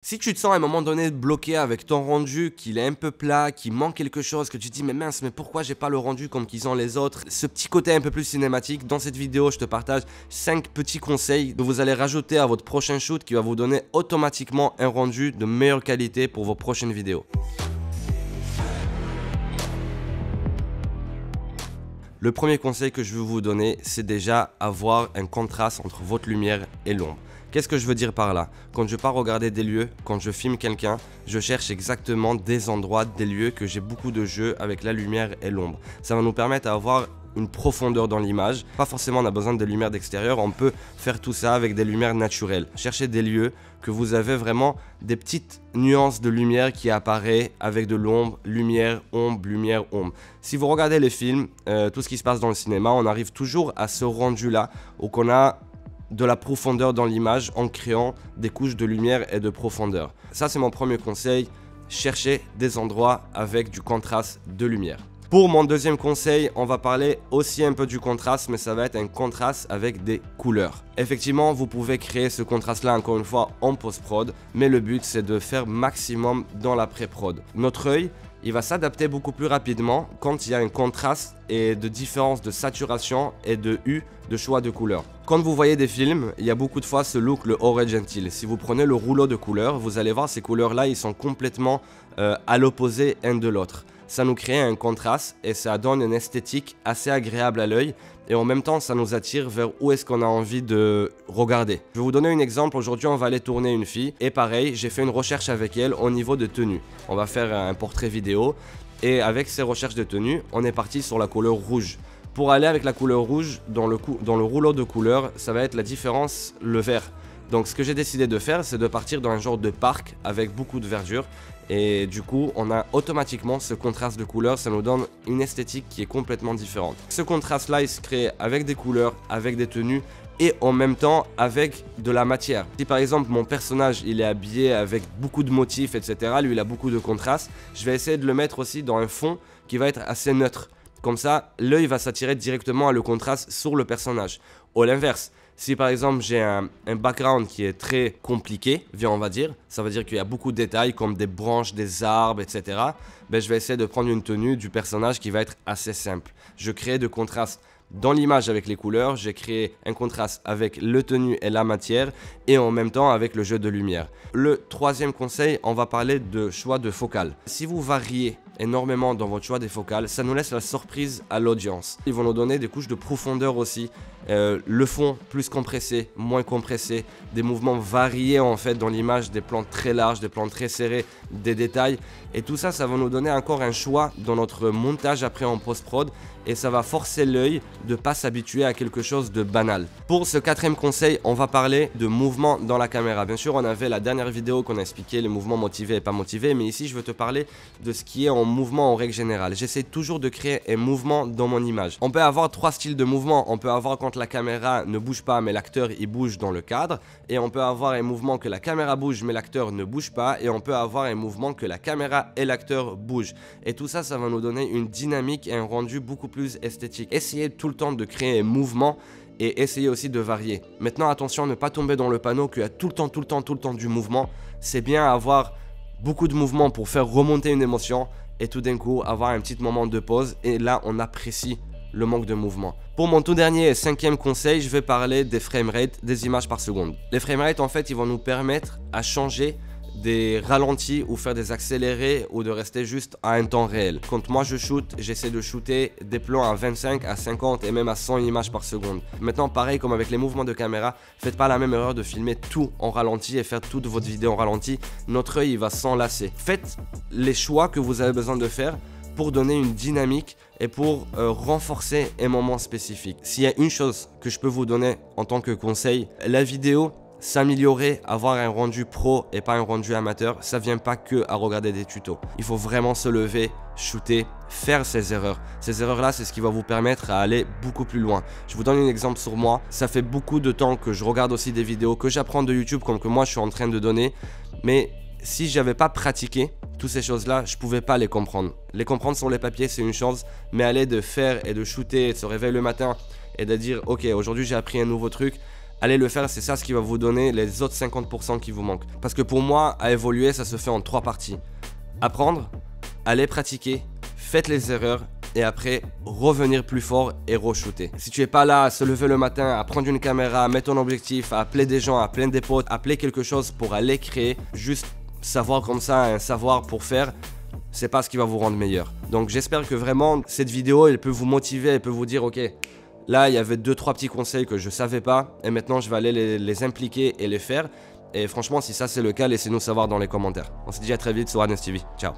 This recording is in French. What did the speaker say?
Si tu te sens à un moment donné bloqué avec ton rendu, qu'il est un peu plat, qu'il manque quelque chose, que tu te dis mais mince, mais pourquoi j'ai pas le rendu comme qu'ils ont les autres, ce petit côté un peu plus cinématique, dans cette vidéo je te partage 5 petits conseils que vous allez rajouter à votre prochain shoot qui va vous donner automatiquement un rendu de meilleure qualité pour vos prochaines vidéos. Le premier conseil que je veux vous donner, c'est déjà avoir un contraste entre votre lumière et l'ombre. Qu'est-ce que je veux dire par là? Quand je pars regarder des lieux, quand je filme quelqu'un, je cherche exactement des endroits, des lieux que j'ai beaucoup de jeux avec la lumière et l'ombre. Ça va nous permettre d'avoir une profondeur dans l'image. Pas forcément on a besoin de lumière d'extérieur, on peut faire tout ça avec des lumières naturelles. Cherchez des lieux que vous avez vraiment des petites nuances de lumière qui apparaissent avec de l'ombre, lumière, ombre, lumière, ombre. Si vous regardez les films, tout ce qui se passe dans le cinéma, on arrive toujours à ce rendu là où on a de la profondeur dans l'image en créant des couches de lumière et de profondeur. Ça c'est mon premier conseil, cherchez des endroits avec du contraste de lumière. Pour mon deuxième conseil, on va parler aussi un peu du contraste, mais ça va être un contraste avec des couleurs. Effectivement, vous pouvez créer ce contraste-là encore une fois en post-prod, mais le but c'est de faire maximum dans la pré-prod. Notre œil, il va s'adapter beaucoup plus rapidement quand il y a un contraste et de différence de saturation et de choix de couleurs. Quand vous voyez des films, il y a beaucoup de fois ce look, le Orange Gentil. Si vous prenez le rouleau de couleurs, vous allez voir ces couleurs-là, ils sont complètement à l'opposé un de l'autre. Ça nous crée un contraste et ça donne une esthétique assez agréable à l'œil et en même temps ça nous attire vers où est-ce qu'on a envie de regarder. Je vais vous donner un exemple, aujourd'hui on va aller tourner une fille et pareil j'ai fait une recherche avec elle au niveau de tenue. On va faire un portrait vidéo et avec ces recherches de tenue on est parti sur la couleur rouge. Pour aller avec la couleur rouge dans le rouleau de couleurs ça va être la différence, le vert. Donc ce que j'ai décidé de faire c'est de partir dans un genre de parc avec beaucoup de verdure. Et du coup, on a automatiquement ce contraste de couleurs, ça nous donne une esthétique qui est complètement différente. Ce contraste-là, il se crée avec des couleurs, avec des tenues et en même temps avec de la matière. Si par exemple mon personnage il est habillé avec beaucoup de motifs, etc., lui il a beaucoup de contraste, je vais essayer de le mettre aussi dans un fond qui va être assez neutre. Comme ça, l'œil va s'attirer directement à le contraste sur le personnage. Au l'inverse, si par exemple j'ai un background qui est très compliqué, on va dire, ça veut dire qu'il y a beaucoup de détails comme des branches, des arbres, etc. Ben, je vais essayer de prendre une tenue du personnage qui va être assez simple. Je crée de contraste dans l'image avec les couleurs, j'ai créé un contraste avec le tenue et la matière et en même temps avec le jeu de lumière. Le troisième conseil, on va parler de choix de focale. Si vous variez énormément dans votre choix des focales, ça nous laisse la surprise à l'audience. Ils vont nous donner des couches de profondeur aussi, le fond plus compressé, moins compressé, des mouvements variés en fait dans l'image, des plans très larges, des plans très serrés, des détails et tout ça, ça va nous donner encore un choix dans notre montage après en post-prod et ça va forcer l'œil de ne pas s'habituer à quelque chose de banal. Pour ce quatrième conseil, on va parler de mouvement dans la caméra. Bien sûr, on avait la dernière vidéo qu'on a expliqué les mouvements motivés et pas motivés, mais ici je veux te parler de ce qui est en mouvement en règle générale. J'essaie toujours de créer un mouvement dans mon image. On peut avoir trois styles de mouvement. On peut avoir quand la caméra ne bouge pas mais l'acteur il bouge dans le cadre, et on peut avoir un mouvement que la caméra bouge mais l'acteur ne bouge pas, et on peut avoir un mouvement que la caméra et l'acteur bougent. Et tout ça, ça va nous donner une dynamique et un rendu beaucoup plus esthétique. Essayez tout le temps de créer un mouvement et essayez aussi de varier. Maintenant attention à ne pas tomber dans le panneau qu'il y a tout le temps du mouvement. C'est bien avoir beaucoup de mouvements pour faire remonter une émotion et tout d'un coup avoir un petit moment de pause et là on apprécie le manque de mouvement. Pour mon tout dernier et cinquième conseil, je vais parler des framerates, des images par seconde. Les framerates en fait ils vont nous permettre à changer des ralentis ou faire des accélérés ou de rester juste à un temps réel. Quand moi je shoot, j'essaie de shooter des plans à 25, à 50 et même à 100 images par seconde. Maintenant pareil comme avec les mouvements de caméra, faites pas la même erreur de filmer tout en ralenti et faire toute votre vidéo en ralenti. Notre œil il va s'enlacer. Faites les choix que vous avez besoin de faire pour donner une dynamique et pour renforcer un moment spécifique. S'il y a une chose que je peux vous donner en tant que conseil, la vidéo, s'améliorer, avoir un rendu pro et pas un rendu amateur, ça vient pas que à regarder des tutos. Il faut vraiment se lever, shooter, faire ces erreurs. Ces erreurs-là, c'est ce qui va vous permettre à aller beaucoup plus loin. Je vous donne un exemple sur moi. Ça fait beaucoup de temps que je regarde aussi des vidéos, que j'apprends de YouTube comme que moi je suis en train de donner. Mais si j'avais pas pratiqué toutes ces choses-là, je pouvais pas les comprendre. Les comprendre sur les papiers, c'est une chose, mais aller de faire et de shooter, et de se réveiller le matin et de dire ok, aujourd'hui j'ai appris un nouveau truc, allez le faire, c'est ça ce qui va vous donner les autres 50% qui vous manquent. Parce que pour moi, à évoluer, ça se fait en 3 parties. Apprendre, aller pratiquer, faites les erreurs et après revenir plus fort et re-shooter. Si tu es pas là à se lever le matin, à prendre une caméra, à mettre ton objectif, à appeler des gens, à appeler des potes, à appeler quelque chose pour aller créer, juste savoir comme ça, un savoir pour faire, c'est pas ce qui va vous rendre meilleur. Donc j'espère que vraiment cette vidéo elle peut vous motiver, elle peut vous dire ok, là il y avait 2-3 petits conseils que je savais pas et maintenant je vais aller les impliquer et les faire. Et franchement si ça c'est le cas, laissez-nous savoir dans les commentaires. On se dit à très vite sur Adnes TV. Ciao.